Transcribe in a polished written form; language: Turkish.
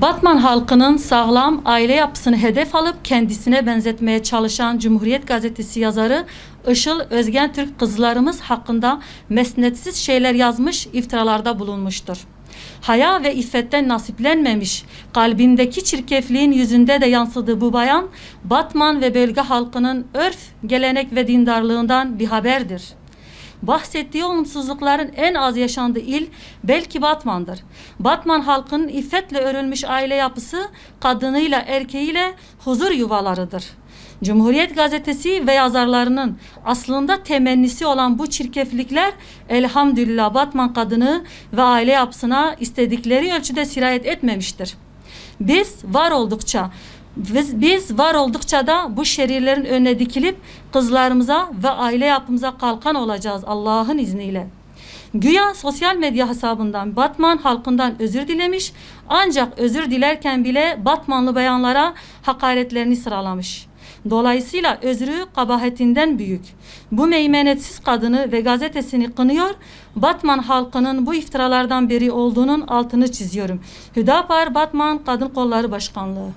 Batman halkının sağlam aile yapısını hedef alıp kendisine benzetmeye çalışan Cumhuriyet Gazetesi yazarı Işıl Özgentürk kızlarımız hakkında mesnetsiz şeyler yazmış, iftiralarda bulunmuştur. Haya ve iffetten nasiplenmemiş, kalbindeki çirkefliğin yüzünde de yansıdığı bu bayan, Batman ve bölge halkının örf, gelenek ve dindarlığından bir haberdir. Bahsettiği olumsuzlukların en az yaşandığı il belki Batman'dır. Batman halkının iffetle örülmüş aile yapısı kadınıyla erkeğiyle huzur yuvalarıdır. Cumhuriyet Gazetesi ve yazarlarının aslında temennisi olan bu çirkeflikler elhamdülillah Batman kadını ve aile yapısına istedikleri ölçüde sirayet etmemiştir. Biz var oldukça da bu şerirlerin önüne dikilip kızlarımıza ve aile yapımıza kalkan olacağız Allah'ın izniyle. Güya sosyal medya hesabından Batman halkından özür dilemiş, ancak özür dilerken bile Batmanlı bayanlara hakaretlerini sıralamış. Dolayısıyla özrü kabahatinden büyük. Bu meymenetsiz kadını ve gazetesini kınıyor, Batman halkının bu iftiralardan beri olduğunun altını çiziyorum. Hüdapar Batman Kadın Kolları Başkanlığı.